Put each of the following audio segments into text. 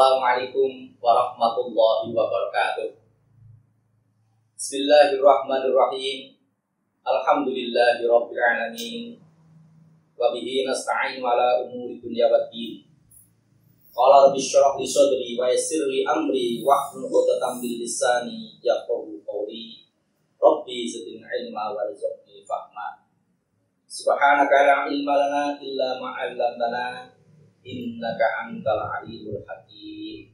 Assalamualaikum warahmatullahi wabarakatuh. Bismillahirrahmanirrahim. Alhamdulillahirabbil alamin. Wa bihi nasta'inu ala umuri dunya waddin. Qala rabbi shrah li sadri wa yassir li amri wahlul 'uqdatam min lisani yafqahu qawli. Rabbi zidni ilma warzuqni fahma. Subhanaka la ilma lana illa ma 'allamtana. Innaka antal alimul hakim.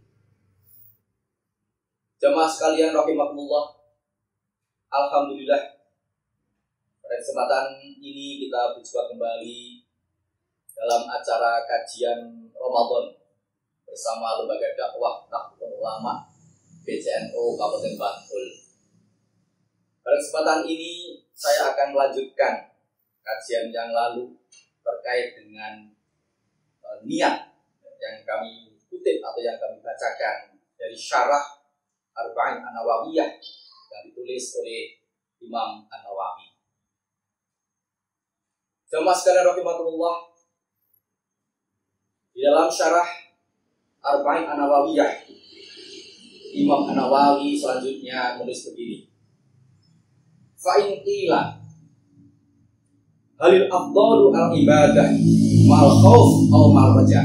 Jamaah sekalian rahimakumullah. Alhamdulillah, pada kesempatan ini kita berjumpa kembali dalam acara kajian Ramadan bersama Lembaga Dakwah Nahdlatul Ulama PCNU Kabupaten Bantul. Pada kesempatan ini saya akan melanjutkan kajian yang lalu terkait dengan niat yang kami kutip atau yang kami bacakan dari syarah Arba'in An-Nawawiyah yang ditulis oleh Imam An-Nawawi. Jamaah sekalian rahimakumullah, di dalam syarah Arba'in An-Nawawiyah, Imam An-Nawawi selanjutnya menulis begini: Fa'in qila halil afdalu al-ibadah ma'al khauf atau ma'al raja.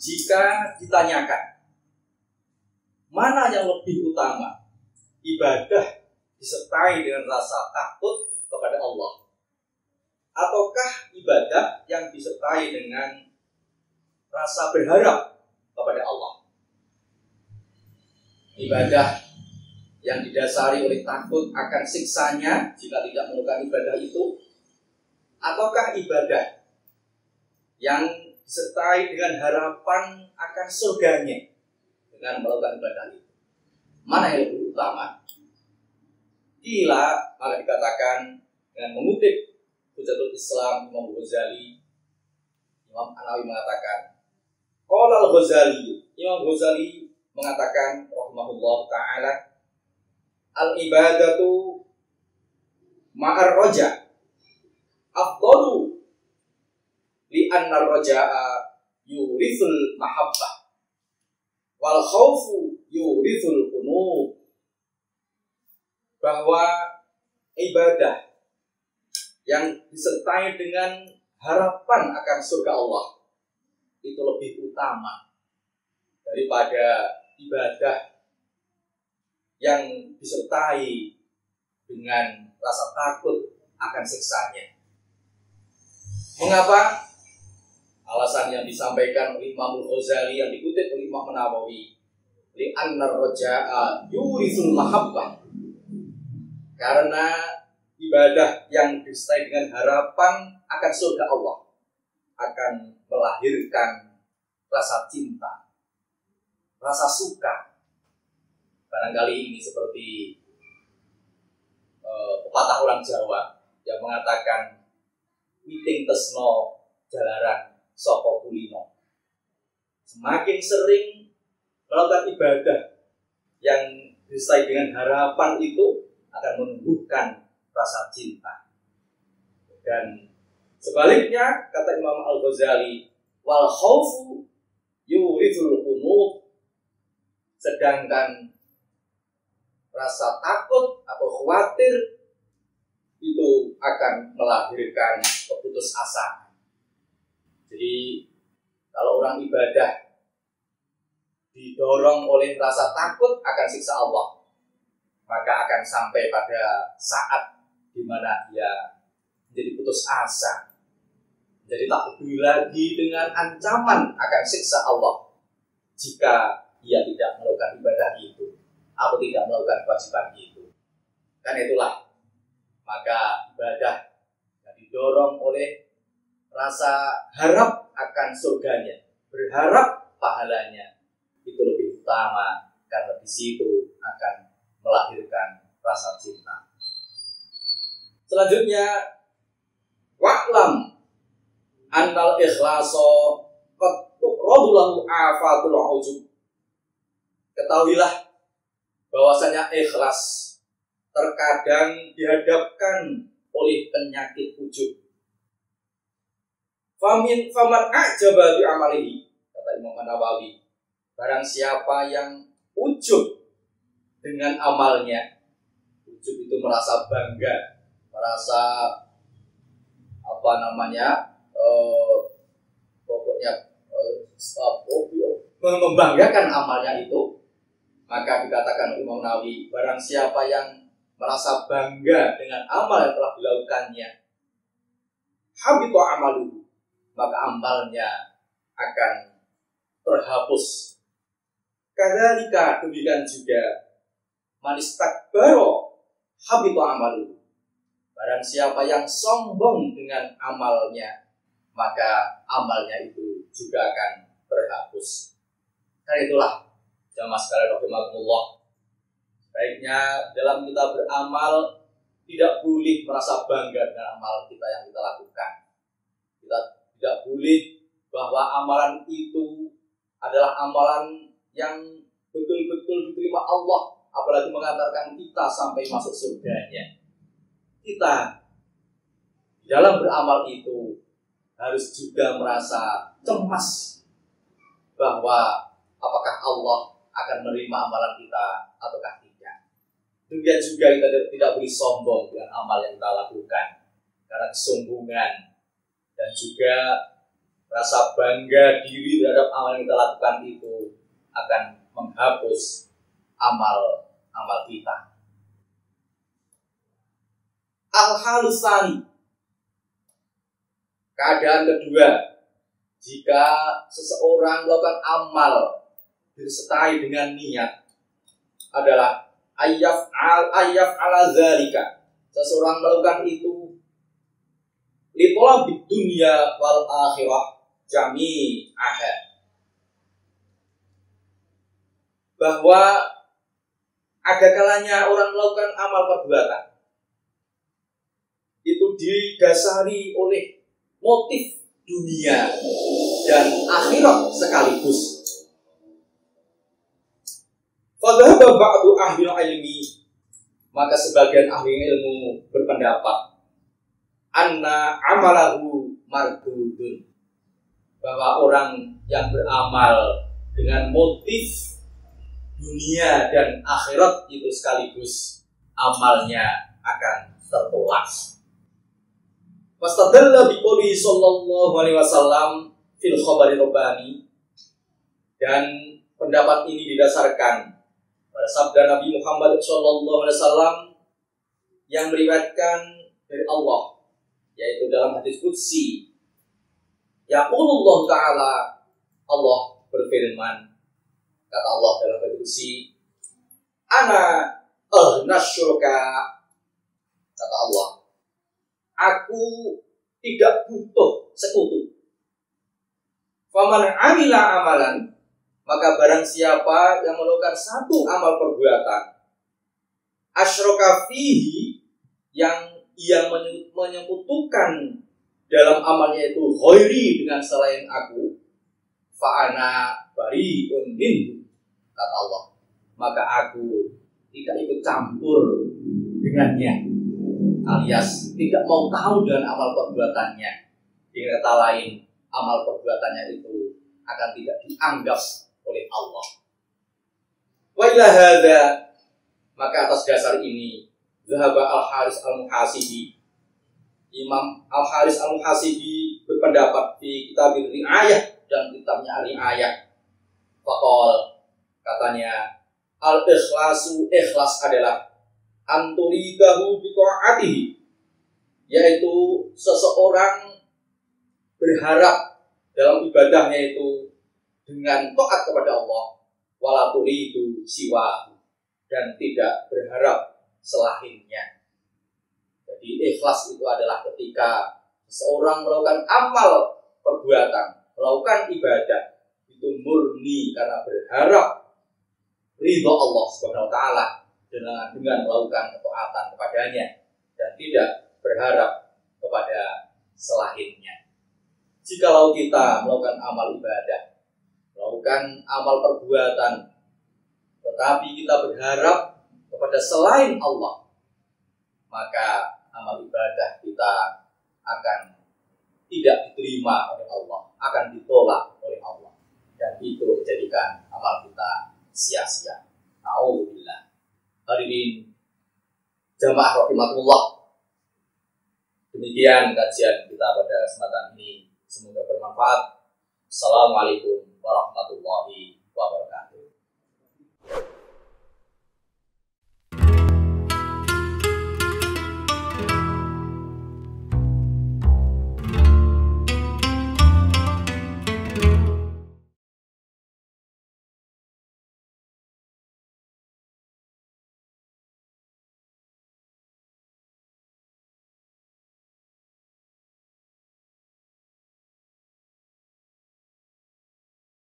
Jika ditanyakan mana yang lebih utama, ibadah disertai dengan rasa takut kepada Allah ataukah ibadah yang disertai dengan rasa berharap kepada Allah? Ibadah yang didasari oleh takut akan siksanya jika tidak melakukan ibadah itu, ataukah ibadah yang disertai dengan harapan akan surganya dengan melakukan ibadah itu? Mana yang lebih utama? Gila, maka dikatakan dengan mengutip Hujatul Islam Imam Ghazali, Imam An-Nawawi mengatakan, qala al-Ghazali, Imam Ghazali mengatakan rahimahullah ta'ala, al-ibadatu ma'ar raja afdalu li'anna ar-raja'a yurithul mahabbah wal khawfu yurithul qunut. Bahwa ibadah yang disertai dengan harapan akan surga Allah itu lebih utama daripada ibadah yang disertai dengan rasa takut akan siksanya. Mengapa? Alasan yang disampaikan oleh Imam Ghazali yang dikutip oleh Imam Nawawi, li'anna ar-raja'a yurithul mahabbah. Karena ibadah yang disertai dengan harapan akan surga Allah akan melahirkan rasa cinta, rasa suka. Barangkali ini seperti pepatah orang Jawa yang mengatakan witing tesno jalaran saka kulino. Semakin sering melakukan ibadah yang disertai dengan harapan itu akan menumbuhkan rasa cinta. Dan sebaliknya, kata Imam Al-Ghazali, wal khaufu yurithul qunut. Sedangkan rasa takut atau khawatir itu akan melahirkan keputusasaan. Jadi kalau orang ibadah didorong oleh rasa takut akan siksa Allah, maka akan sampai pada saat di mana dia menjadi putus asa, jadi tak peduli lagi dengan ancaman akan siksa Allah jika ia tidak melakukan ibadah itu atau tidak melakukan kewajiban itu. Karena itulah maka ibadah yang didorong oleh rasa harap akan surganya, berharap pahalanya, itu lebih utama karena di situ akan melahirkan rasa cinta. Selanjutnya, wa'lam annal ikhlaso qad tuqradu lahu afatul ujub. Ketahuilah bahwasanya ikhlas terkadang dihadapkan oleh penyakit ujub. Faman a'jaba bi amalihi, kata Imam An-Nawawi, barang siapa yang ujub dengan amalnya, ujub itu merasa bangga, merasa membanggakan amalnya itu, maka dikatakan Imam Nawawi, barang siapa yang merasa bangga dengan amal yang telah dilakukannya, habita amaluhu, maka amalnya akan terhapus. Kadzalika, demikian juga manistakbaro habita amaluhu, barang siapa yang sombong dengan amalnya, maka amalnya itu juga akan terhapus. Karena itulah jamaah sekalian rahimakumullah, baiknya dalam kita beramal tidak boleh merasa bangga dengan amal kita yang kita lakukan. Kita tidak boleh bahwa amalan itu adalah amalan yang betul-betul diterima Allah, apalagi mengantarkan kita sampai masuk surganya. Kita dalam beramal itu harus juga merasa cemas bahwa apakah Allah akan menerima amalan kita ataukah tidak. Demikian juga kita tidak boleh sombong dengan amal yang kita lakukan, karena kesombongan dan juga rasa bangga diri terhadap amal yang kita lakukan itu akan menghapus amal kita. Al-halusani, keadaan kedua, jika seseorang melakukan amal disertai dengan niat, adalah ayyaf ala zalika, seseorang melakukan itu litolabid dunya wal akhirah jami'aha, bahwa ada kalanya orang melakukan amal perbuatan itu didasari oleh motif dunia dan akhirat sekaligus. Fadhaba ba'du ahli ilmi, maka sebagian ahli ilmu berpendapat anna amalahu mardudun, bahwa orang yang beramal dengan motif dunia dan akhirat itu sekaligus, amalnya akan tertolak. Wastadalla biqouli sallallahu alaihi wasallam fil khabari rabbani, dan pendapat ini didasarkan pada sabda Nabi Muhammad sallallahu alaihi wasallam yang meriwayatkan dari Allah, yaitu dalam hadis qudsi, yaqulullah ta'ala, Allah berfirman, kata Allah dalam hadis qudsi, ana aghnasyurka, kata Allah, aku tidak butuh sekutu. Faman amila amalan, maka barang siapa yang melakukan satu amal perbuatan, asyraka fihi, yang ia menyekutukan dalam amalnya itu ghairi, dengan selain aku, fa'ana bari'un minhu, kata Allah, maka aku tidak ikut campur dengannya, alias tidak mau tahu dengan amal perbuatannya. Dengan kata lain, amal perbuatannya itu akan tidak dianggap oleh Allah. Wa ila hadza, maka atas dasar ini zahaba Al-Haris Al-Muhasibi, Imam Al-Haris Al-Muhasibi berpendapat di kitab Ri'ayah dan kitabnya Ri'ayah, faqal, katanya, al-ikhlasu, ikhlas adalah anturidahu biqa'atihi, yaitu seseorang berharap dalam ibadahnya itu dengan taat kepada Allah, wala turidu siwahu, dan tidak berharap selainnya. Jadi ikhlas itu adalah ketika seseorang melakukan amal perbuatan, melakukan ibadah itu murni karena berharap ridho Allah Subhanahu wa taala dengan melakukan ketaatan kepadanya dan tidak berharap kepada selainnya. Jikalau kita melakukan amal ibadah, melakukan amal perbuatan, tetapi kita berharap kepada selain Allah, maka amal ibadah kita akan tidak diterima oleh Allah, akan ditolak oleh Allah. dan itu menjadikan amal kita sia-sia. Na'udzubillah. Hadirin jamaah rahimakumullah. Demikian kajian kita pada kesempatan ini. Semoga bermanfaat. Assalamualaikum warahmatullahi wabarakatuh.